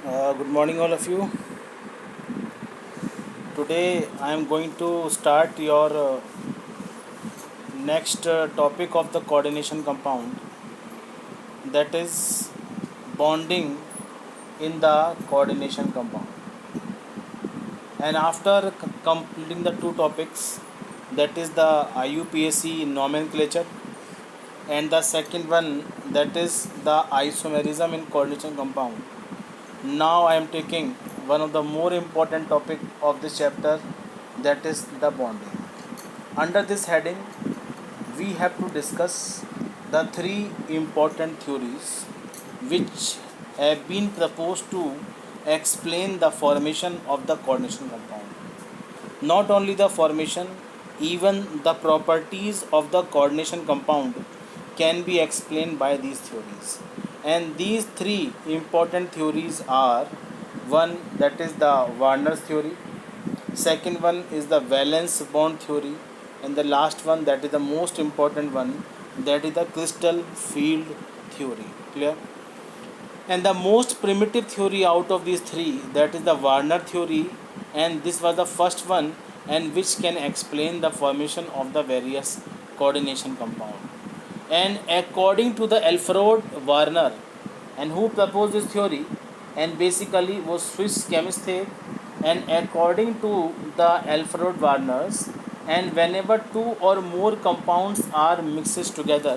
Good morning, all of you. Today, I am going to start your next topic of the coordination compound, that is bonding in the coordination compound. And after completing the two topics, that is the IUPAC nomenclature, and the second one, that is the isomerism in coordination compound. Now I am taking one of the more important topic of this chapter, that is the bonding. Under this heading, we have to discuss the three important theories which have been proposed to explain the formation of the coordination compound. Not only the formation, even the properties of the coordination compound can be explained by these theories. And these three important theories are: one, that is the Warner's theory; second one is the valence bond theory; and the last one, that is the most important one, that is the crystal field theory. Clear? And the most primitive theory out of these three, that is the Warner theory, and this was the first one, and which can explain the formation of the various coordination compound. And according to the Alfred Warner, and who proposed this theory, and basically was Swiss chemist थे, and according to the Alfred Warners, and whenever two or more compounds are mixed together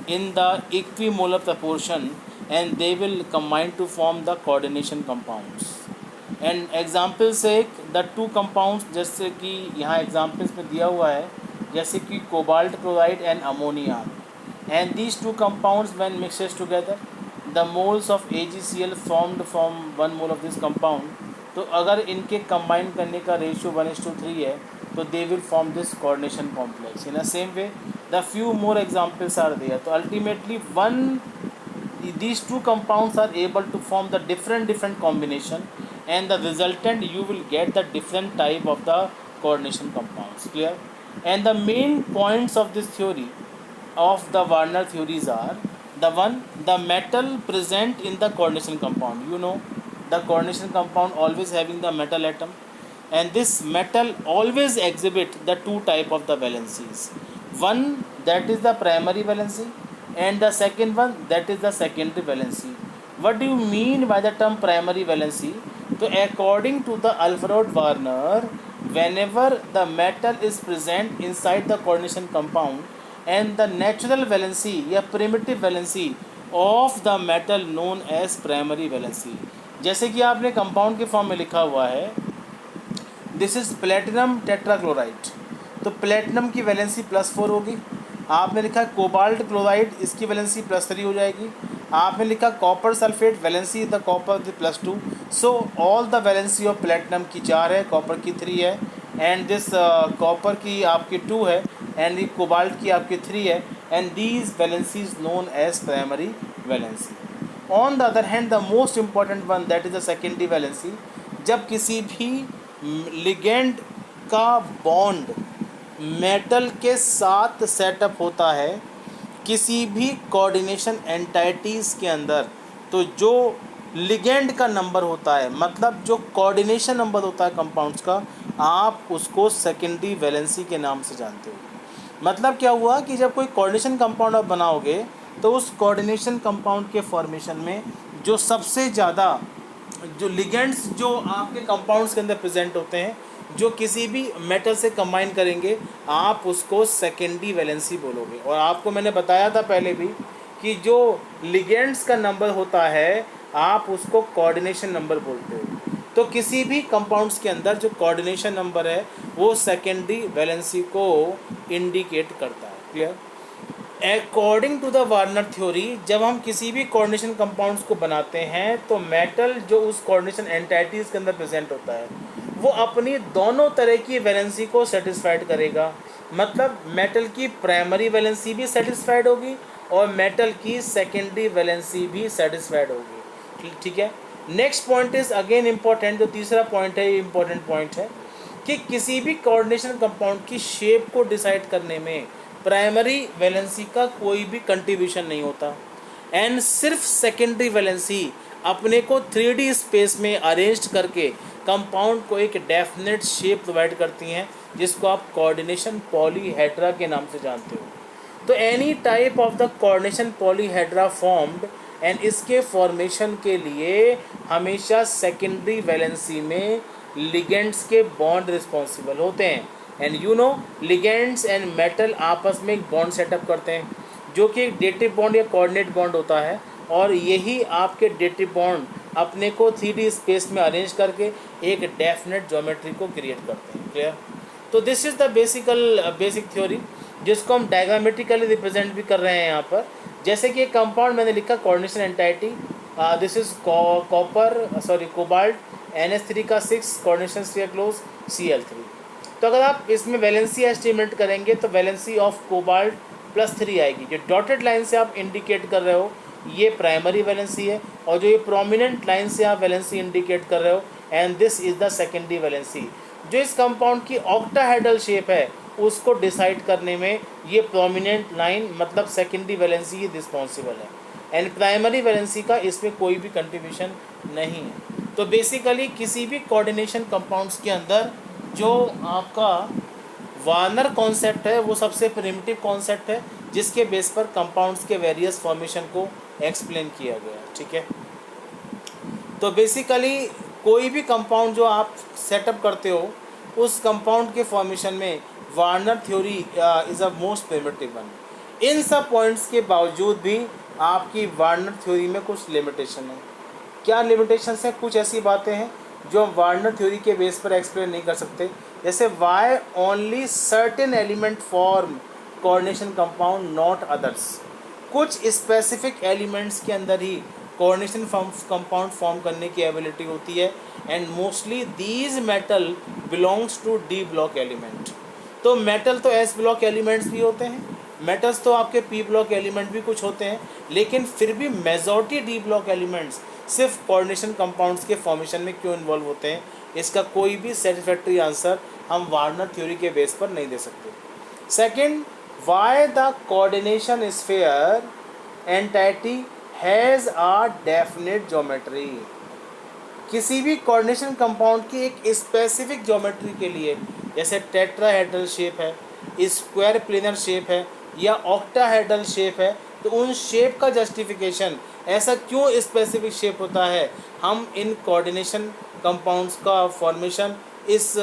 in the equimolar proportion, and they will combine to form the coordination compounds. And example से the two compounds, जैसे कि यहाँ examples में दिया हुआ है, जैसे कि cobalt chloride and ammonia, and these two compounds when mixes together the moles of AgCl formed from one mole of this compound. तो अगर इनके कंबाइन करने का रेशियो 1:3 है, तो they will form this coordination complex. In a same way the few more examples are there. तो ultimately these two compounds are able to form the different combination, and the resultant you will get the different type of the coordination compounds. Clear? And the main points of this theory of the Warner theories are: the one, the metal present in the coordination compound. You know, the coordination compound always having the metal atom, and this metal always exhibit the two type of the valencies. One, that is the primary valency, and the second one, that is the secondary valency. What do you mean by the term primary valency? So according to the Alfred Warner, whenever the metal is present inside the coordination compound, and the natural valency या primitive valency of the metal known as primary valency. जैसे कि आपने compound के form में लिखा हुआ है, this is platinum tetrachloride, तो प्लेटिनम की वैलेंसी +4 होगी. आपने लिखा कोबाल्ट क्लोराइड, इसकी वैलेंसी +3 हो जाएगी. आपने लिखा copper sulphate, valency the copper +2. So all the valency of platinum की 4 है, कॉपर की 3 है, एंड दिस कॉपर की आपकी 2 है, एंड कोबाल्ट की आपकी 3 है, and these valency is known as primary valency. On the other hand the most important one, that is the secondary valency. जब किसी भी लिगेंड का बॉन्ड मेटल के साथ सेटअप होता है किसी भी कोऑर्डिनेशन एंटाइटीज़ के अंदर, तो जो लिगेंड का नंबर होता है, मतलब जो कोऑर्डिनेशन नंबर होता है कंपाउंड्स का, आप उसको सेकेंडरी वैलेंसी के नाम से जानते हो. मतलब क्या हुआ कि जब कोई कोऑर्डिनेशन कंपाउंड आप बनाओगे, तो उस कोऑर्डिनेशन कंपाउंड के फॉर्मेशन में जो सबसे ज़्यादा जो लिगेंड्स जो आपके कंपाउंड्स के अंदर प्रेजेंट होते हैं, जो किसी भी मेटल से कंबाइन करेंगे, आप उसको सेकेंडरी वैलेंसी बोलोगे. और आपको मैंने बताया था पहले भी कि जो लिगेंड्स का नंबर होता है, आप उसको कोऑर्डिनेशन नंबर बोलते हो. तो किसी भी कंपाउंड्स के अंदर जो कोऑर्डिनेशन नंबर है, वो सेकेंडरी वैलेंसी को इंडिकेट करता है. Clear? According to the Werner theory, जब हम किसी भी कोऑर्डिनेशन कंपाउंड्स को बनाते हैं, तो मेटल जो उस कोऑर्डिनेशन एंटाइटीज़ के अंदर प्रेजेंट होता है, वो अपनी दोनों तरह की वैलेंसी को सेटिस्फाइड करेगा. मतलब मेटल की प्राइमरी वैलेंसी भी सेटिस्फाइड होगी और मेटल की सेकेंडरी वैलेंसी भी सेटिस्फाइड होगी. ठीक है. Next point is again important. जो तीसरा पॉइंट है, ये इम्पॉर्टेंट पॉइंट है कि किसी भी कोऑर्डिनेशन कंपाउंड की शेप को डिसाइड करने में प्राइमरी वैलेंसी का कोई भी कंट्रीब्यूशन नहीं होता, एंड सिर्फ सेकेंडरी वैलेंसी अपने को 3D स्पेस में अरेंज करके कंपाउंड को एक डेफिनेट शेप प्रोवाइड करती हैं, जिसको आप कोऑर्डिनेशन पॉलीहेड्रा के नाम से जानते हो। तो any type of the coordination polyhedra formed, and इसके फॉर्मेशन के लिए हमेशा सेकेंडरी वैलेंसी में लिगेंड्स के बॉन्ड रिस्पॉन्सिबल होते हैं। And you know ligands and metal आपस में एक बॉन्ड सेटअप करते हैं, जो कि एक डेटिव बॉन्ड या कोऑर्डिनेट बॉन्ड होता है, और यही आपके डेटिव बॉन्ड अपने को 3D स्पेस में अरेंज करके एक डेफिनेट ज्योमेट्री को क्रिएट करते हैं। क्लियर? तो this is the basic theory, जिसको हम डायग्रामेटिकली रिप्रेजेंट भी कर रहे हैं यहाँ पर। जैसे कि एक कंपाउंड मैंने लिखा coordination entity, this is cobalt NH3 का 6 कोऑर्डिनेशन स्फीयर क्लोज Cl3। तो अगर आप इसमें वैलेंसी एस्टिमेट करेंगे तो वैलेंसी ऑफ कोबाल्ट +3 आएगी। जो डॉटेड लाइन से आप इंडिकेट कर रहे हो ये प्राइमरी वैलेंसी है, और जो ये प्रोमिनेंट लाइन से आप वैलेंसी इंडिकेट कर रहे हो, and this is the secondary valency. जो इस कंपाउंड की ऑक्टाहेड्रल शेप है उसको डिसाइड करने में ये प्रोमिनेंट लाइन मतलब सेकेंडरी वैलेंसी ही रिस्पॉन्सिबल है, एंड प्राइमरी वैलेंसी का इसमें कोई भी कंट्रीब्यूशन नहीं है। तो बेसिकली किसी भी कोऑर्डिनेशन कंपाउंड्स के अंदर जो आपका वार्नर कॉन्सेप्ट है वो सबसे प्रिमिटिव कॉन्सेप्ट है, जिसके बेस पर कंपाउंड्स के वेरियस फॉर्मेशन को एक्सप्लेन किया गया। ठीक है, तो बेसिकली कोई भी कंपाउंड जो आप सेटअप करते हो उस कंपाउंड के फॉर्मेशन में Werner theory is a most primitive one. इन सब पॉइंट्स के बावजूद भी आपकी वार्नर थ्योरी में कुछ लिमिटेशन है। क्या लिमिटेशंस हैं? कुछ ऐसी बातें हैं जो हम वार्नर थ्योरी के बेस पर एक्सप्लेन नहीं कर सकते, जैसे why only certain element form coordination compound not others. कुछ स्पेसिफिक एलिमेंट्स के अंदर ही कोऑर्डिनेशन कंपाउंड फॉर्म करने की एबिलिटी होती है, and mostly these metal belongs to d block element. तो मेटल तो एस ब्लॉक एलिमेंट्स भी होते हैं, मेटल्स तो आपके पी ब्लॉक एलिमेंट भी कुछ होते हैं, लेकिन फिर भी मेजॉरिटी डी ब्लॉक एलिमेंट्स सिर्फ कोऑर्डिनेशन कंपाउंड्स के फॉर्मेशन में क्यों इन्वॉल्व होते हैं, इसका कोई भी सेटिस्फैक्ट्री आंसर हम वार्नर थ्योरी के बेस पर नहीं दे सकते। Second, why the coordination sphere entity has a definite geometry. किसी भी कोऑर्डिनेशन कंपाउंड की एक स्पेसिफिक ज्योमेट्री के लिए, जैसे टेट्राहेड्रल शेप है, स्क्वायर प्लेनर शेप है, या ऑक्टाहेड्रल शेप है, तो उन शेप का जस्टिफिकेशन ऐसा क्यों स्पेसिफिक शेप होता है, हम इन कोऑर्डिनेशन कंपाउंड्स का फॉर्मेशन इस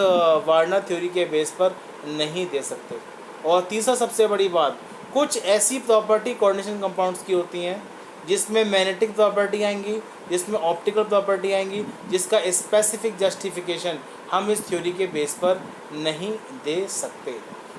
वार्नर थ्योरी के बेस पर नहीं दे सकते। और तीसरा सबसे बड़ी बात, कुछ ऐसी प्रॉपर्टी कोऑर्डिनेशन कंपाउंड्स की होती हैं जिसमें मैग्नेटिक प्रॉपर्टी आएंगी, जिसमें ऑप्टिकल प्रॉपर्टी आएंगी, जिसका स्पेसिफिक जस्टिफिकेशन हम इस थ्योरी के बेस पर नहीं दे सकते।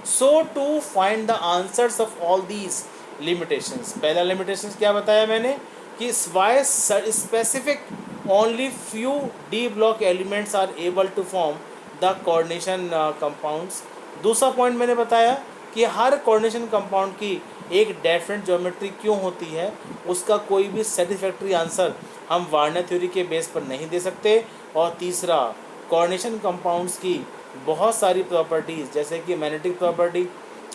So to find the answers of all these limitations, पहला लिमिटेशंस क्या बताया मैंने कि why specific only few D block elements are able to form the coordination compounds. दूसरा पॉइंट मैंने बताया कि हर कोऑर्डिनेशन कंपाउंड की एक डेफिनेट ज्योमेट्री क्यों होती है, उसका कोई भी सेटिस्फैक्ट्री आंसर हम वार्नर थ्योरी के बेस पर नहीं दे सकते। और तीसरा, कोऑर्डिनेशन कंपाउंड्स की बहुत सारी प्रॉपर्टीज़ जैसे कि मैग्नेटिक प्रॉपर्टी,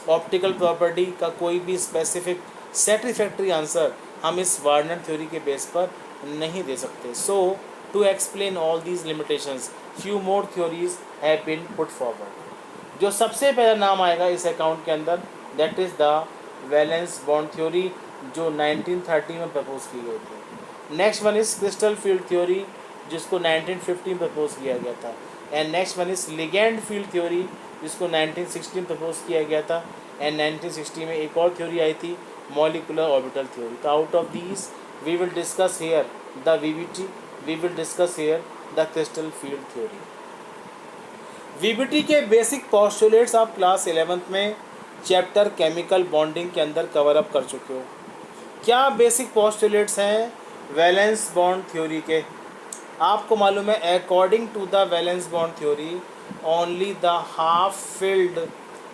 ऑप्टिकल प्रॉपर्टी का कोई भी स्पेसिफिक सेटिस्फैक्ट्री आंसर हम इस वार्नर थ्योरी के बेस पर नहीं दे सकते। So to explain all these limitations few more theories have been put forward. जो सबसे पहला नाम आएगा इस अकाउंट के अंदर, that is the valence bond theory, जो 1930 में प्रपोज की गई थी। Next one is crystal field theory, जिसको 1950 में प्रपोज किया गया था। And next one is ligand field theory, जिसको 1916 प्रपोज किया गया था। एंड 1960 में एक और थ्योरी आई थी, मॉलिकुलर ऑर्बिटल थ्योरी। तो out of these we will discuss here the VBT, we will discuss here the crystal field theory. VBT के बेसिक पोस्टुलेट्स आप क्लास 11th में चैप्टर केमिकल बॉन्डिंग के अंदर कवर अप कर चुके हो। क्या बेसिक पोस्टुलेट्स हैं वैलेंस बॉन्ड थ्योरी के? आपको मालूम है, according to the valence bond theory only the half filled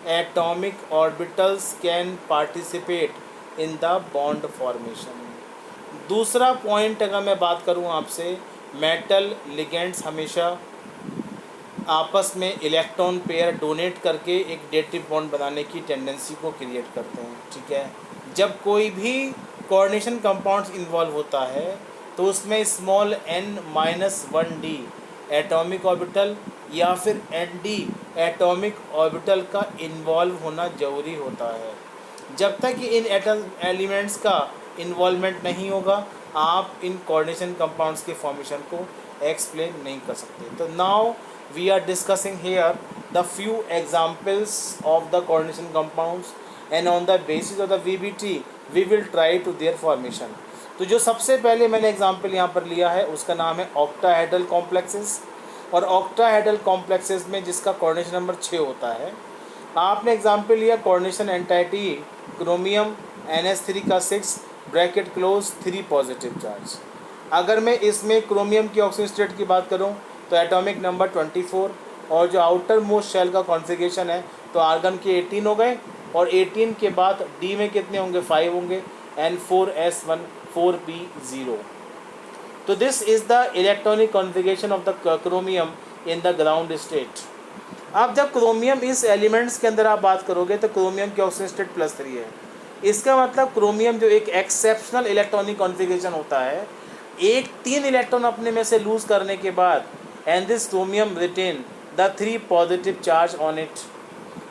atomic orbitals can participate in the bond formation. दूसरा पॉइंट अगर मैं बात करूं आपसे, मेटल लिगेंड्स हमेशा आपस में इलेक्ट्रॉन पेयर डोनेट करके एक डेटिव बॉन्ड बनाने की टेंडेंसी को क्रिएट करते हैं। ठीक है, जब कोई भी कोऑर्डिनेशन कंपाउंड्स इन्वॉल्व होता है तो उसमें स्मॉल n-1d एटॉमिक ऑर्बिटल या फिर nd एटॉमिक ऑर्बिटल का इन्वॉल्व होना ज़रूरी होता है। जब तक इन एलिमेंट्स का इन्वॉल्वमेंट नहीं होगा आप इन कोऑर्डिनेशन कंपाउंड्स के फॉर्मेशन को एक्सप्लेन नहीं कर सकते। तो now we are discussing here the few examples of the coordination compounds and on the basis of the VBT we will try to their formation. तो जो सबसे पहले मैंने एग्जाम्पल यहाँ पर लिया है उसका नाम है ऑक्टाहेड्रल कॉम्प्लेक्सेस। और ऑक्टाहेड्रल कॉम्प्लेक्सेस में जिसका कोऑर्डिनेशन नंबर 6 होता है, आपने एग्जाम्पल लिया कोऑर्डिनेशन एंटाइटी क्रोमियम NH3 का 6 ब्रैकेट क्लोज 3 पॉजिटिव चार्ज। अगर मैं इसमें क्रोमियम की ऑक्सीजन स्टेट की बात करूं तो एटॉमिक नंबर 24 और जो आउटर मोस्ट शेल का कॉन्फ़िगरेशन है तो आर्गन के 18 हो गए और 18 के बाद डी में कितने होंगे 5 होंगे N4S1 4p0। तो this is the electronic configuration of the chromium in the ground state. अब जब क्रोमियम इस एलिमेंट्स के अंदर आप बात करोगे तो क्रोमियम की ऑक्सीजन स्टेट +3 है। इसका मतलब क्रोमियम जो एक एक्सेप्शनल इलेक्ट्रॉनिक कॉन्फ़िगरेशन होता है, एक 3 इलेक्ट्रॉन अपने में से लूज़ करने के बाद and this chromium retain the 3 positive charge on it.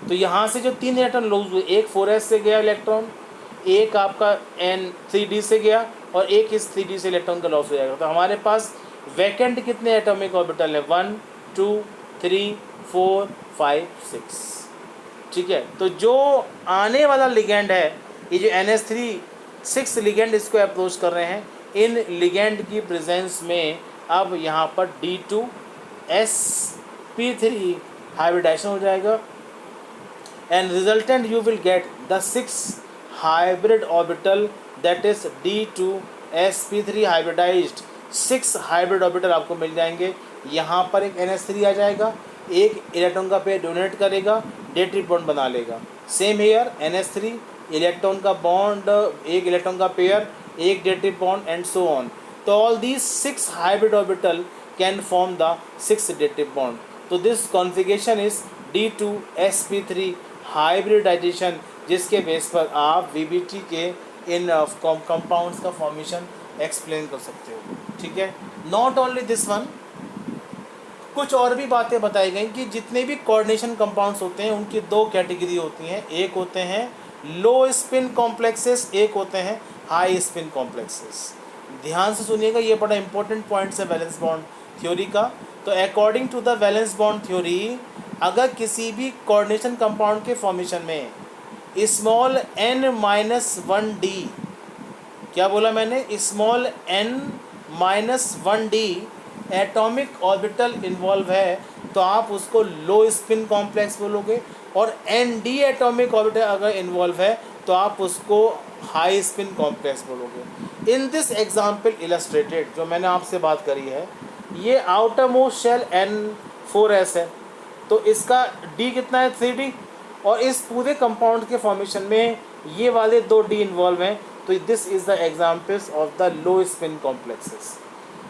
तो यहाँ से जो 3 इलेक्ट्रॉन लूज हुए, एक 4s से गया इलेक्ट्रॉन, एक आपका N3d से गया और एक इस 3d से इलेक्ट्रॉन का लॉस हो जाएगा। तो हमारे पास वैकेंट कितने एटॉमिक ऑर्बिटल है 1 2 3 4 5 6। ठीक है, तो जो आने वाला लिगेंड है ये जो NH3 6 लिगेंड इसको अप्रोच कर रहे हैं, इन लिगेंड की प्रेजेंस में अब यहाँ पर D2sp3 हाइब्रिडाइजेशन हो जाएगा and resultant you will get the 6 hybrid orbital that is D2sp3 hybridized 6 hybrid orbital आपको मिल जाएंगे। यहाँ पर एक NH3 आ जाएगा, एक इलेक्ट्रॉन का पेयर डोनेट करेगा, डेटिव बॉन्ड बना लेगा। सेम हेयर NH3 इलेक्ट्रॉन का बॉन्ड, एक इलेक्ट्रॉन का पेयर, एक dative bond and so on. तो all these 6 hybrid orbital can form the 6 dative bond। तो this configuration is D2sp3 hybridization, जिसके बेस पर आप VBT के इन कंपाउंड्स का फॉर्मेशन एक्सप्लेन कर सकते हो। ठीक है, नॉट ओनली दिस वन, कुछ और भी बातें बताई गई कि जितने भी कोऑर्डिनेशन कंपाउंड्स होते हैं उनकी 2 कैटेगरी होती हैं, एक होते हैं लो स्पिन कॉम्प्लेक्सेस, एक होते हैं हाई स्पिन कॉम्प्लेक्सेस। ध्यान से सुनिएगा, ये बड़ा इंपॉर्टेंट पॉइंट्स है वैलेंस बॉन्ड थ्योरी का। तो according to the valence bond theory, अगर किसी भी कोऑर्डिनेशन कंपाउंड के फॉर्मेशन में स्मॉल n-1d, क्या बोला मैंने, small n-1d atomic orbital involve है तो आप उसको लो स्पिन कॉम्प्लेक्स बोलोगे, और nd एटॉमिक ऑर्बिटल अगर इन्वॉल्व है तो आप उसको हाई स्पिन कॉम्प्लेक्स बोलोगे। इन दिस एग्जाम्पल इलस्ट्रेटेड जो मैंने आपसे बात करी है, ये आउटर मोस्ट शेल N4s है तो इसका D कितना है 3D, और इस पूरे कंपाउंड के फॉर्मेशन में ये वाले 2 D इन्वॉल्व हैं। तो this is the examples of the low spin complexes.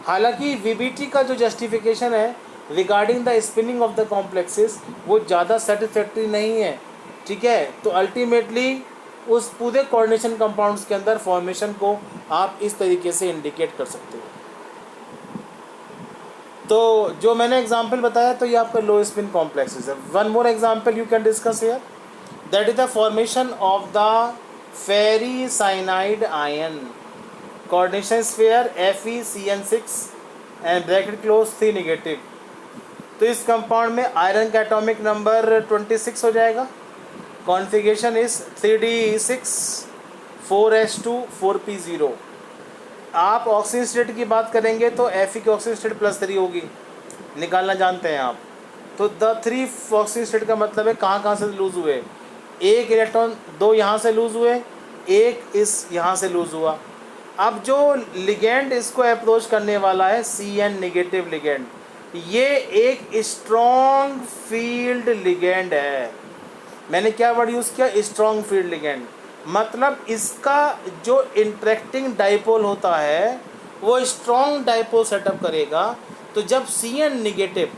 हालांकि VBT का जो जस्टिफिकेशन है regarding the spinning of the complexes वो ज़्यादा सेटिस्फैक्ट्री नहीं है। ठीक है, तो अल्टीमेटली उस पूरे कोऑर्डिनेशन कंपाउंड्स के अंदर फॉर्मेशन को आप इस तरीके से इंडिकेट कर सकते हो। तो जो मैंने एग्जाम्पल बताया तो ये आपका लो स्पिन कॉम्प्लेक्सेस है। One more example you can discuss here, that is the formation of the ferricyanide ion, coordination sphere FeCN6 and bracket close 3 negative. तो इस कंपाउंड में आयरन का एटॉमिक नंबर 26 हो जाएगा, configuration is 3d6 4s2 4p0। आप oxygen state की बात करेंगे तो Fe की ऑक्सीजन स्टेट +3 होगी, निकालना जानते हैं आप। तो द 3 ऑक्सीजन स्टेट का मतलब है कहाँ से लूज़ हुए, एक इलेक्ट्रॉन 2 यहाँ से लूज़ हुए, एक इस यहाँ से लूज़ हुआ। अब जो लिगेंड इसको अप्रोच करने वाला है Cn नेगेटिव लिगेंड, ये एक स्ट्रॉन्ग फील्ड लिगेंड है। मैंने क्या वर्ड यूज़ किया, स्ट्रॉन्ग फील्ड लिगेंड, मतलब इसका जो इंटरेक्टिंग डाइपोल होता है वो स्ट्रॉन्ग डाइपोल सेटअप करेगा। तो जब Cn नेगेटिव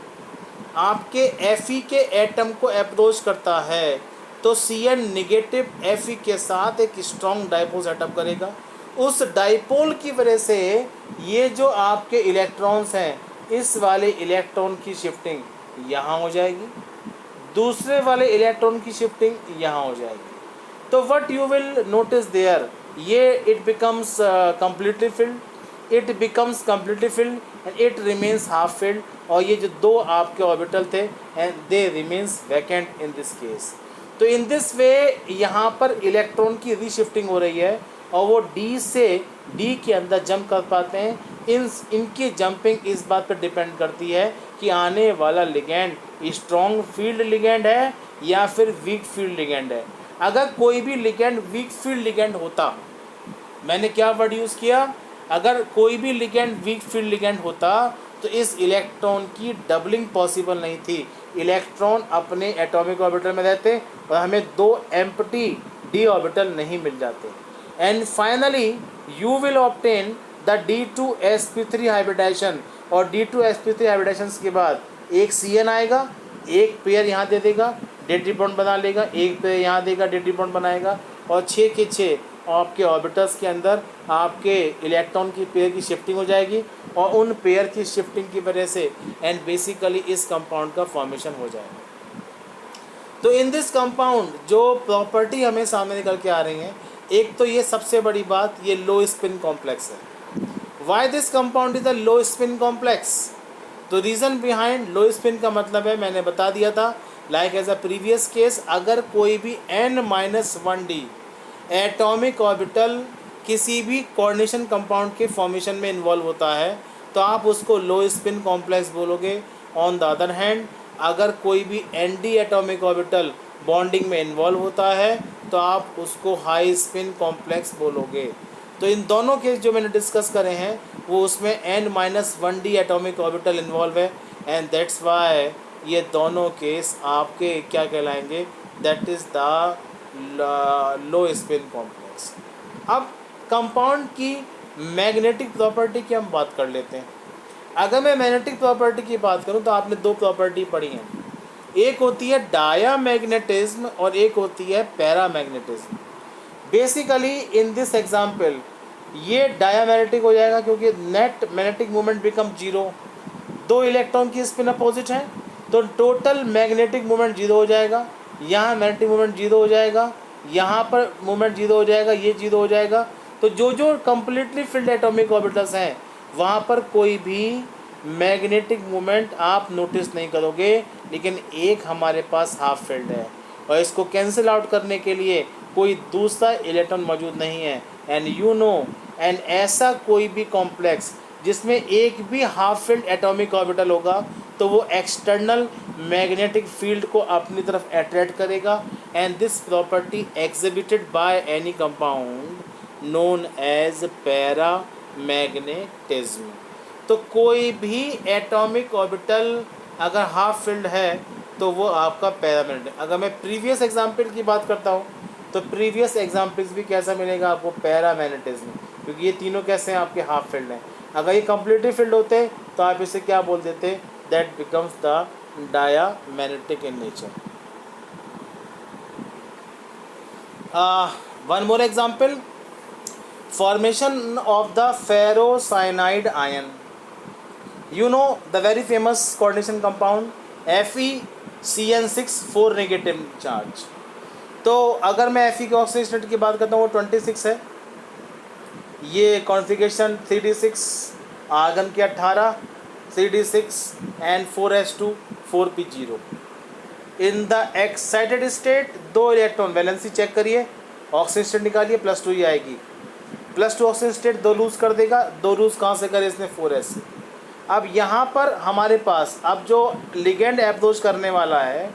आपके Fe के एटम को अप्रोच करता है तो Cn नेगेटिव Fe के साथ एक स्ट्रॉन्ग डाइपोल सेटअप करेगा, उस डाइपोल की वजह से ये जो आपके इलेक्ट्रॉन्स हैं, इस वाले इलेक्ट्रॉन की शिफ्टिंग यहाँ हो जाएगी, दूसरे वाले इलेक्ट्रॉन की शिफ्टिंग यहाँ हो जाएगी। तो what you will notice there, ये it becomes completely filled and it remains half filled, और ये जो दो आपके ऑर्बिटल थे and they remains vacant in this case. तो इन दिस वे यहाँ पर इलेक्ट्रॉन की रीशिफ्टिंग हो रही है और वो डी से डी के अंदर जंप कर पाते हैं। इनकी जंपिंग इस बात पर डिपेंड करती है कि आने वाला लिगैंड स्ट्रॉन्ग फील्ड लिगैंड है या फिर वीक फील्ड लिगैंड है। अगर कोई भी लिगैंड वीक फील्ड लिगैंड होता, मैंने क्या वर्ड यूज़ किया, अगर कोई भी लिगैंड वीक फील्ड लिगैंड होता तो इस इलेक्ट्रॉन की डबलिंग पॉसिबल नहीं थी। इलेक्ट्रॉन अपने एटॉमिक ऑर्बिटल में रहते और हमें दो एम्प्टी डी ऑर्बिटल नहीं मिल जाते। And finally you will obtain the D2sp3 hybridization, और D2sp3 हाइब्रिडाइजेशन के बाद एक CN आएगा, एक पेयर यहाँ दे देगा, डेड बॉन्ड बना लेगा, एक पेयर यहाँ देगा, डेड बॉन्ड बनाएगा, और 6 के 6 आपके ऑर्बिटल्स के अंदर आपके इलेक्ट्रॉन की पेयर की शिफ्टिंग हो जाएगी, और उन पेयर की शिफ्टिंग की वजह से एंड बेसिकली इस कंपाउंड का फॉर्मेशन हो जाएगा। तो इन दिस कंपाउंड जो प्रॉपर्टी हमें सामने निकल के आ रही हैं, एक तो ये सबसे बड़ी बात, ये लो स्पिन कॉम्प्लेक्स है। Why this compound is a low spin complex? तो रीज़न बिहाइंड लो स्पिन का मतलब है, मैंने बता दिया था, like as a previous case, अगर कोई भी n-1d एटॉमिक ऑर्बिटल किसी भी कोऑर्डिनेशन कंपाउंड के फॉर्मेशन में इन्वॉल्व होता है तो आप उसको लो स्पिन कॉम्प्लेक्स बोलोगे। ऑन द अदर हैंड, अगर कोई भी nd एटॉमिक ऑर्बिटल बॉन्डिंग में इन्वॉल्व होता है तो आप उसको हाई स्पिन कॉम्प्लेक्स बोलोगे। तो इन दोनों केस जो मैंने डिस्कस करे हैं वो उसमें n-1d एटॉमिक ऑर्बिटल इन्वॉल्व है, एंड दैट्स वाई ये दोनों केस आपके क्या कहलाएंगे, that is the low spin complex. अब कंपाउंड की मैग्नेटिक प्रॉपर्टी की हम बात कर लेते हैं। अगर मैं मैग्नेटिक प्रॉपर्टी की बात करूं तो आपने दो प्रॉपर्टी पढ़ी हैं, एक होती है डायामैग्नेटिज्म और एक होती है paramagnetism. Basically in this example ये डायामैग्नेटिक हो जाएगा क्योंकि net magnetic moment become zero, दो इलेक्ट्रॉन की स्पिन अपोजिट है तो टोटल मैग्नेटिक मोमेंट जीरो हो जाएगा, यहाँ मैग्नेटिक मोमेंट जीरो हो जाएगा, यहाँ पर मोमेंट जीरो हो जाएगा, ये जीरो हो जाएगा। तो जो जो कम्प्लीटली फिल्ड एटॉमिक ऑर्बिटल्स हैं वहाँ पर कोई भी मैग्नेटिक मोमेंट आप नोटिस नहीं करोगे, लेकिन एक हमारे पास हाफ फील्ड है और इसको कैंसिल आउट करने के लिए कोई दूसरा इलेक्ट्रॉन मौजूद नहीं है। एंड यू नो, एंड ऐसा कोई भी कॉम्प्लेक्स जिसमें एक भी हाफ फील्ड एटॉमिक ऑर्बिटल होगा तो वो एक्सटर्नल मैग्नेटिक फील्ड को अपनी तरफ अट्रैक्ट करेगा, and this property exhibited by any compound known as paramagnetism. तो कोई भी एटॉमिक ऑर्बिटल अगर हाफ फील्ड है तो वो आपका पैरामैग्नेटिक। अगर मैं प्रीवियस एग्जाम्पल की बात करता हूँ तो प्रीवियस एग्जाम्पल्स भी कैसा मिलेगा आपको, पैरामैग्नेटिज्म, क्योंकि ये तीनों कैसे हैं आपके हाफ फील्ड हैं। अगर ये कम्प्लीटली फील्ड होते तो आप इसे क्या बोल देते, that becomes the diamagnetic in nature. One more example, formation of the ferrocyanide ion. You know the very famous coordination compound FeCN6 4 negative charge. तो अगर मैं Fe के ऑक्सीजन स्टेट की बात करता हूँ वो 26 है, ये कॉन्फ़िगरेशन 3d6, आर्गन के 18, 3d6 and 4s2 4p0। In the excited state दो इलेक्ट्रॉन, वैलेंसी चेक करिए, ऑक्सीजन स्टेट निकालिए, +2 ही आएगी, +2 ऑक्सीजन स्टेट दो लूज़ कर देगा, दो लूज़ कहाँ से करे इसने, 4s। अब यहाँ पर हमारे पास अब जो लिगेंड अप्रोच करने वाला है,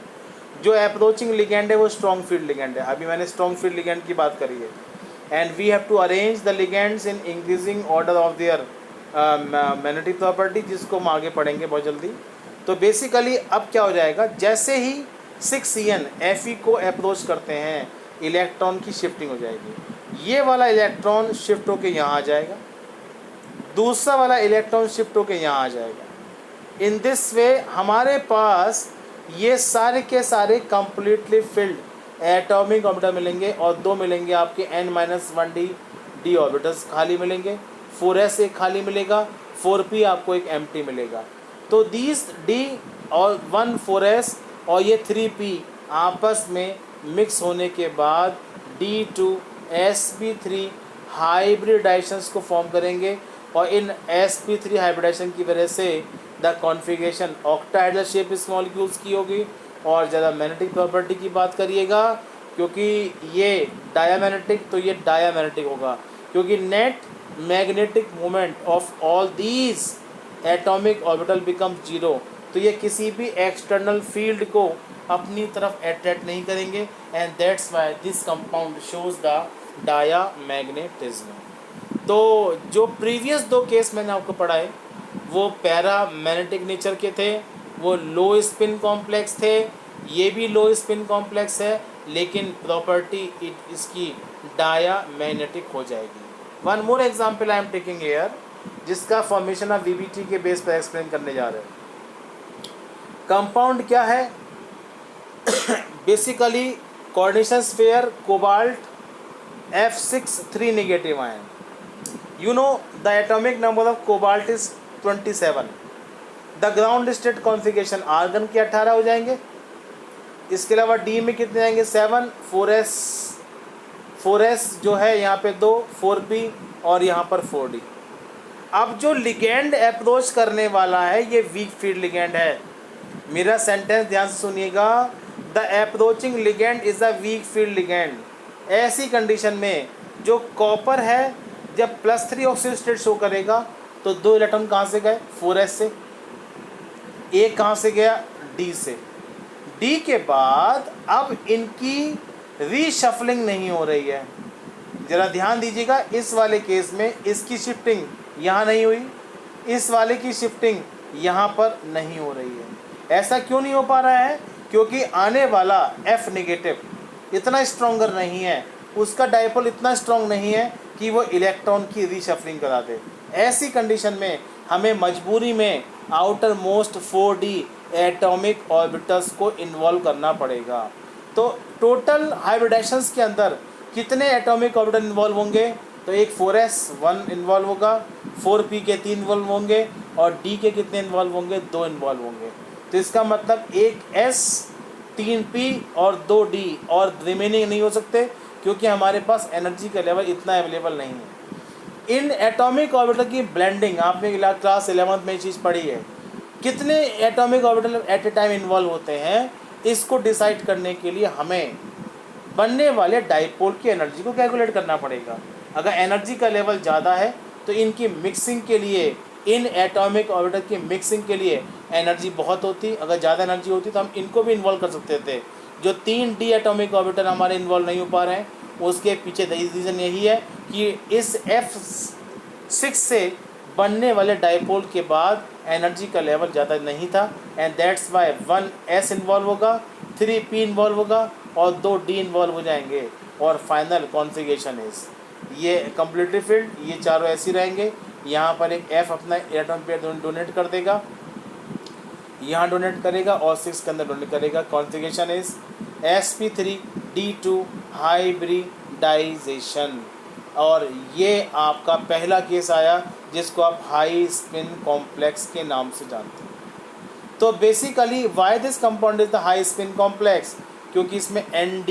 जो अप्रोचिंग लिगेंड है वो स्ट्रॉन्ग फील्ड लिगेंड है। अभी मैंने स्ट्रॉन्ग फील्ड लिगेंड की बात करी है, and we have to arrange the ligands in increasing order of their magnetic property, जिसको हम आगे पढ़ेंगे बहुत जल्दी। तो बेसिकली अब क्या हो जाएगा, जैसे ही 6CN Fe को अप्रोच करते हैं इलेक्ट्रॉन की शिफ्टिंग हो जाएगी। ये वाला इलेक्ट्रॉन शिफ्ट होके यहाँ आ जाएगा, दूसरा वाला इलेक्ट्रॉन शिफ्ट होके यहाँ आ जाएगा। इन दिस वे हमारे पास ये सारे के सारे कंप्लीटली फिल्ड एटॉमिक ऑर्बिटल मिलेंगे और दो मिलेंगे आपके n-1d d ऑर्बिटल्स खाली मिलेंगे, 4s एक खाली मिलेगा, 4p आपको एक एम्प्टी मिलेगा। तो दीज d और 1 4s और ये 3p आपस में मिक्स होने के बाद d2sp3 हाइब्रिडाइजेशंस को फॉर्म करेंगे और इन sp3 हाइब्रिडाइजेशन की वजह से द कॉन्फ़िगरेशन ऑक्टाहेड्रल शेप इस मॉलिक्यूल्स की होगी। और ज़्यादा मैग्नेटिक प्रॉपर्टी की बात करिएगा, क्योंकि ये डायामैग्नेटिक तो ये डायामैग्नेटिक होगा, क्योंकि net magnetic moment of all these atomic orbital become zero. तो ये किसी भी एक्सटर्नल फील्ड को अपनी तरफ अट्रैक्ट नहीं करेंगे, and that's Y this compound shows the diamagnetism. तो जो प्रीवियस दो केस मैंने आपको पढ़ाए वो पैरामैग्नेटिक नेचर के थे, वो लो स्पिन कॉम्प्लेक्स थे, ये भी लो स्पिन कॉम्प्लेक्स है, लेकिन प्रॉपर्टी इसकी डायामैग्नेटिक हो जाएगी। One more example I am taking here, जिसका फॉर्मेशन ऑफ वीबीटी के बेस पर एक्सप्लेन करने जा रहे हैं। कंपाउंड क्या है? Basically coordination sphere cobalt F6 3 negative ion. You know the atomic number of cobalt is 27। The ground state configuration argon के 18 हो जाएंगे। इसके अलावा डी में कितने आएंगे? 7, 4s जो है यहाँ पे 2, 4p और यहाँ पर 4d। अब जो लिगेंड अप्रोच करने वाला है ये वीक फील्ड लिगेंड है। मेरा सेंटेंस ध्यान से सुनिएगा, the approaching ligand is a week field ligand. ऐसी कंडीशन में जो कॉपर है जब +3 ऑक्सीजन स्टेट शो करेगा तो 2 इलेक्ट्रॉन कहाँ से गए? 4s से। एक कहाँ से गया? d से। d के बाद अब इनकी रीशफलिंग नहीं हो रही है। ज़रा ध्यान दीजिएगा, इस वाले केस में इसकी शिफ्टिंग यहाँ नहीं हुई, इस वाले की शिफ्टिंग यहाँ पर नहीं हो रही है। ऐसा क्यों नहीं हो पा रहा है? क्योंकि आने वाला F नेगेटिव इतना स्ट्रॉन्गर नहीं है, उसका डाइपोल इतना स्ट्रॉन्ग नहीं है कि वो इलेक्ट्रॉन की रीशफलिंग करा दे। ऐसी कंडीशन में हमें मजबूरी में outer most 4d atomic orbitals को इन्वॉल्व करना पड़ेगा। तो टोटल हाइब्रिडाइजेशंस के अंदर कितने एटॉमिक ऑर्बिटल इन्वॉल्व होंगे? तो एक 4s 1 इन्वॉल्व होगा, 4p के 3 इन्वॉल्व होंगे और d के कितने इन्वॉल्व होंगे? 2 इन्वॉल्व होंगे। तो इसका मतलब एक s 3p और 2d और रिमेनिंग नहीं हो सकते, क्योंकि हमारे पास एनर्जी का लेवल इतना अवेलेबल नहीं है। इन एटॉमिक ऑर्बिटल की ब्लेंडिंग आपने क्लास 11th में ये चीज़ पढ़ी है। कितने atomic orbital at a time involve होते हैं, इसको डिसाइड करने के लिए हमें बनने वाले डाइपोल की एनर्जी को कैलकुलेट करना पड़ेगा। अगर एनर्जी का लेवल ज़्यादा है तो इनकी मिक्सिंग के लिए, इन एटॉमिक ऑर्बिटल की मिक्सिंग के लिए एनर्जी बहुत होती। अगर ज़्यादा एनर्जी होती तो हम इनको भी इन्वॉल्व कर सकते थे। जो 3d एटॉमिक ऑर्बिटल हमारे इन्वॉल्व नहीं हो पा रहे हैं, उसके पीछे रीज़न यही है कि इस F6 से बनने वाले डाइपोल के बाद एनर्जी का लेवल ज़्यादा नहीं था, and that's Y 1s involve होगा, 3p इन्वॉल्व होगा और 2d इन्वॉल्व हो जाएंगे। और फाइनल कॉन्फ़िगरेशन इज ये कंप्लीटली फील्ड, ये चारों ऐसे रहेंगे। यहाँ पर एक F अपना इलेक्ट्रॉन पेयर डोनेट कर देगा, यहाँ डोनेट करेगा और 6 के अंदर डोनेट करेगा। Configuration is sp3d2 hybridization. और ये आपका पहला केस आया जिसको आप हाई स्पिन कॉम्प्लेक्स के नाम से जानते हैं। तो basically Y this compound is the high spin complex? क्योंकि इसमें nd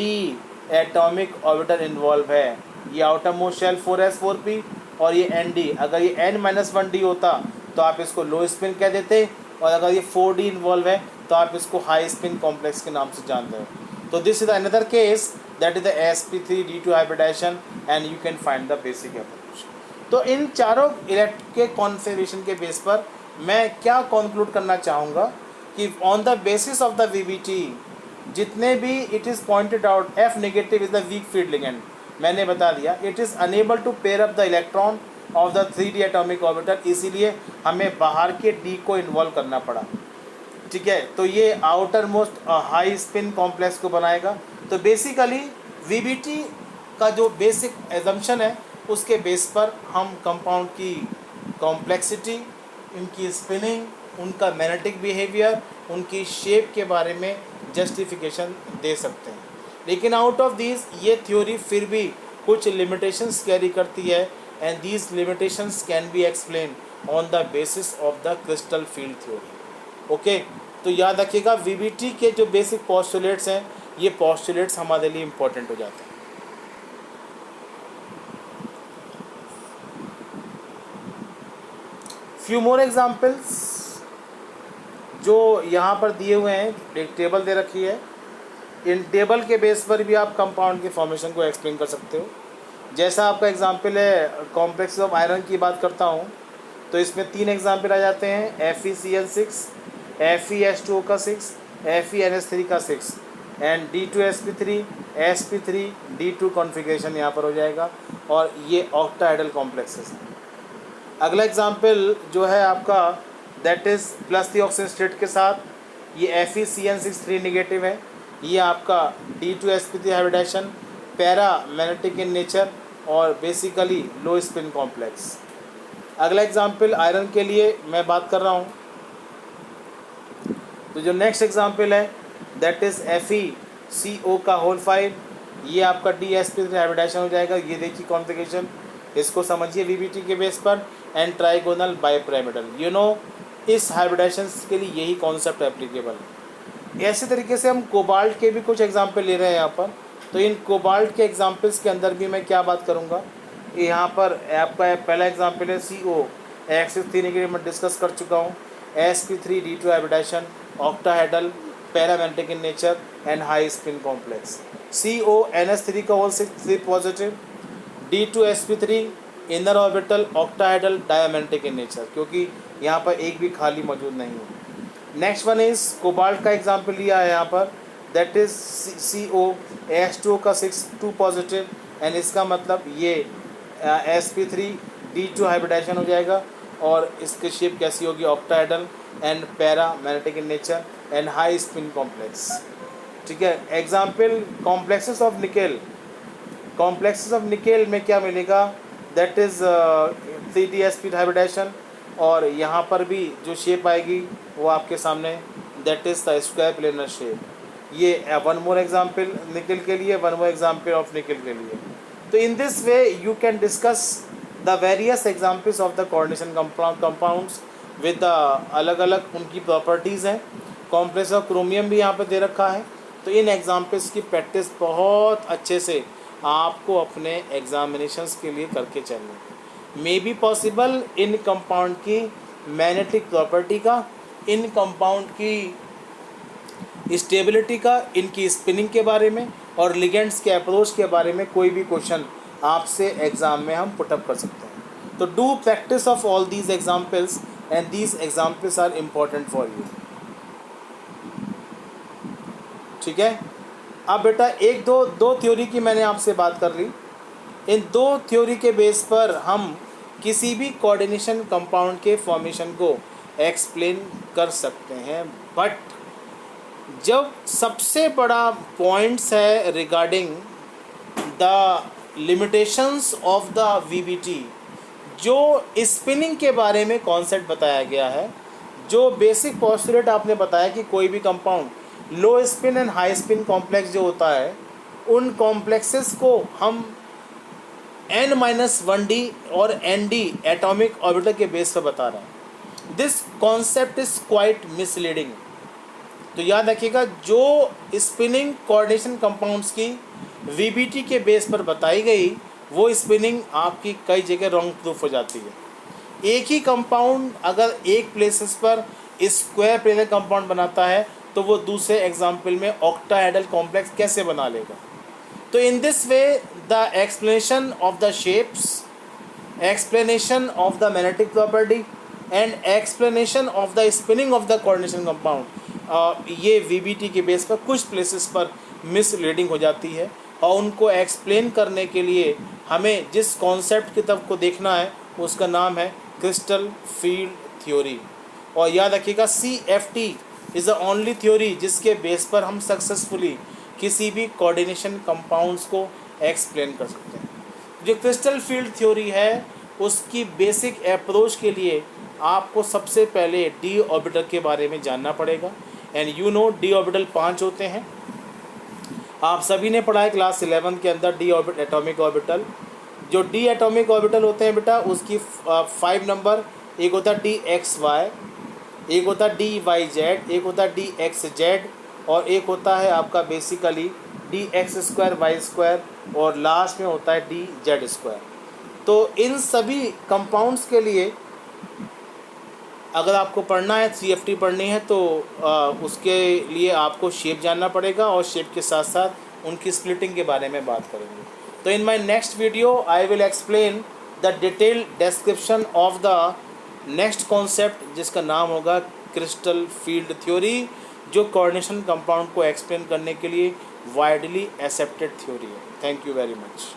एटॉमिक ऑर्बिटल इन्वॉल्व है। ये outer most shell 4s 4p और ये nd। अगर ये n-1d होता तो आप इसको लो स्पिन कह देते, और अगर ये 4d इन्वॉल्व है तो आप इसको हाई स्पिन कॉम्प्लेक्स के नाम से जानते हो। तो this is another case, that is the sp3d2 hybridization, and you can find the basic approach. तो इन चारों इलेक्ट्रॉन के कॉन्फ़िगरेशन के बेस पर मैं क्या कंक्लूड करना चाहूँगा कि on the basis of the VBT जितने भी it is pointed out, F negative is the weak field ligand, मैंने बता दिया। It is unable to pair up the electron of the 3d atomic orbital, इसीलिए हमें बाहर के d को इन्वॉल्व करना पड़ा। ठीक है, तो ये outer most high spin complex को बनाएगा। तो बेसिकली वीबीटी का जो बेसिक एजम्पशन है उसके बेस पर हम कंपाउंड की कॉम्प्लेक्सिटी, इनकी स्पिनिंग, उनका मैग्नेटिक बिहेवियर, उनकी शेप के बारे में जस्टिफिकेशन दे सकते हैं। लेकिन आउट ऑफ दिस ये थ्योरी फिर भी कुछ लिमिटेशंस कैरी करती है, and these limitations can be explain on the basis of the crystal field theory. Okay, तो याद रखिएगा वीबीटी के जो बेसिक पोस्टुलेट्स हैं, ये पोस्टुलेट्स हमारे लिए इंपॉर्टेंट हो जाते हैं। फ्यू मोर एग्जाम्पल्स जो यहाँ पर दिए हुए हैं, एक टेबल दे रखी है, इन टेबल के बेस पर भी आप कंपाउंड के फॉर्मेशन को एक्सप्लेन कर सकते हो। जैसा आपका एग्जाम्पल है कॉम्प्लेक्स ऑफ आयरन की बात करता हूँ, तो इसमें 3 एग्जाम्पल आ जाते हैं, FeCl6, FeH2O का 6, FeNH3 का 6 and D2sp3, sp3, D2 configuration यहाँ पर हो जाएगा, और ये ऑक्टाहेड्रल कॉम्प्लेक्सेस हैं। अगला एग्जाम्पल जो है आपका that is plus three oxygen state के साथ, ये FeCN6 3 निगेटिव है, ये आपका D2sp3 hybridization, para magnetic in nature और बेसिकली लो स्पिन कॉम्प्लेक्स। अगला एग्जाम्पल आयरन के लिए मैं बात कर रहा हूँ, तो जो नेक्स्ट एग्जाम्पल है दैट इज़ FeCO का होल 5, ये आपका DsP3 हाइब्रिडाइजेशन हो जाएगा। ये देखिए कॉन्फ़िगरेशन, इसको समझिए वीबीटी के बेस पर, and trigonal bipyramidal. You know इस हाइब्रिडाइजेशन के लिए यही कॉन्सेप्ट एप्लीकेबल है। ऐसे तरीके से हम कोबाल्ट के भी कुछ एग्जाम्पल ले रहे हैं यहाँ पर, तो इन कोबाल्ट के एग्जाम्पल्स के अंदर भी मैं क्या बात करूँगा, यहाँ पर आपका पहला एग्जाम्पल है CO X3 निगेटिव, मैं डिस्कस कर चुका हूँ, sp3 D2 hybridization, octahedral, paramagnetic in nature and high spin complex. CO NH3 का whole 3 positive, D2sp3 inner orbital, octahedral, diamagnetic in nature, क्योंकि यहाँ पर एक भी खाली मौजूद नहीं है। नेक्स्ट वन इज कोबाल्ट का एग्जाम्पल लिया है यहाँ पर, दैट इज CO H2O का 6 2 पॉजिटिव, एंड इसका मतलब ये sp3 D2 हाइब्रिडाइजेशन हो जाएगा, और इसकी शेप कैसी होगी, octahedral and para magnetic in nature and high spin complex. ठीक है, example complexes of nickel, complexes of nickel में क्या मिलेगा, दैट इज़ 3DsP हाइब्रिडाइजेशन, और यहाँ पर भी जो शेप आएगी वो आपके सामने, that is the square planar shape. ये वन मोर एग्जाम्पल निकेल के लिए, one more example of nickel के लिए। तो in this way you can discuss the various examples of the coordination compounds with the अलग अलग उनकी प्रॉपर्टीज़ हैं। कॉम्प्लेक्स ऑफ क्रोमियम भी यहाँ पर दे रखा है। तो इन एग्जाम्पल्स की प्रैक्टिस बहुत अच्छे से आपको अपने एग्जामिनेशंस के लिए करके चलना। May be possible in compound की मैग्नेटिक प्रॉपर्टी का, इन कंपाउंड की स्टेबिलिटी का, इनकी स्पिनिंग के बारे में और लिगेंड्स के अप्रोच के बारे में कोई भी क्वेश्चन आपसे एग्ज़ाम में हम पुटअप कर सकते हैं। तो do practice of all these examples and these examples are important for you. ठीक है, अब बेटा एक दो थ्योरी की मैंने आपसे बात कर ली। इन दो थ्योरी के बेस पर हम किसी भी कोऑर्डिनेशन कंपाउंड के फॉर्मेशन को एक्सप्लेन कर सकते हैं, बट जब सबसे बड़ा पॉइंट्स है regarding the limitations of the VBT, जो स्पिनिंग के बारे में कॉन्सेप्ट बताया गया है, जो बेसिक पोस्टुलेट आपने बताया कि कोई भी compound low spin and high spin complex जो होता है, उन कॉम्प्लेक्सेस को हम n-1d और nd एटॉमिक ऑर्बिटल के बेस पर बता रहे हैं। This concept is quite misleading. तो याद रखिएगा, जो स्पिनिंग कोऑर्डिनेशन कंपाउंड्स की वीबीटी के बेस पर बताई गई, वो स्पिनिंग आपकी कई जगह रॉन्ग प्रूफ हो जाती है। एक ही कंपाउंड अगर एक प्लेसेस पर स्क्वायर प्लेनर कंपाउंड बनाता है, तो वो दूसरे एग्जाम्पल में ऑक्टाहेड्रल कॉम्प्लेक्स कैसे बना लेगा। तो in this way the explanation of the shapes, explanation of the magnetic property and explanation of the spinning of the coordination compound, ये वीबीटी के बेस पर कुछ प्लेसेस पर मिसलीडिंग हो जाती है, और उनको एक्सप्लेन करने के लिए हमें जिस कॉन्सेप्ट की तरफ को देखना है उसका नाम है क्रिस्टल फील्ड थ्योरी। और याद रखिएगा, CFT is the only theory जिसके बेस पर हम सक्सेसफुली किसी भी कोऑर्डिनेशन कंपाउंड्स को एक्सप्लेन कर सकते हैं। जो क्रिस्टल फील्ड थ्योरी है, उसकी बेसिक अप्रोच के लिए आपको सबसे पहले डी ऑर्बिटल के बारे में जानना पड़ेगा। And you know D orbital 5 होते हैं, आप सभी ने पढ़ा है क्लास 11 के अंदर डी एटॉमिक ऑर्बिटल। जो डी एटॉमिक ऑर्बिटल होते हैं बेटा, उसकी 5 नंबर, एक होता है डी एक्स वाई, एक होता है डी वाई जेड, एक होता है डी एक्स जेड, और एक होता है आपका basically D X square Y square, और लास्ट में होता है डी जेड स्क्वायर। तो इन सभी कंपाउंड्स के लिए अगर आपको पढ़ना है, CFT पढ़नी है, तो उसके लिए आपको शेप जानना पड़ेगा, और शेप के साथ साथ उनकी स्प्लिटिंग के बारे में बात करेंगे। तो in my next video I will explain the detailed description of the next concept, जिसका नाम होगा क्रिस्टल फील्ड थ्योरी, जो कोऑर्डिनेशन कंपाउंड को एक्सप्लेन करने के लिए वाइडली एक्सेप्टेड थ्योरी है। Thank you very much.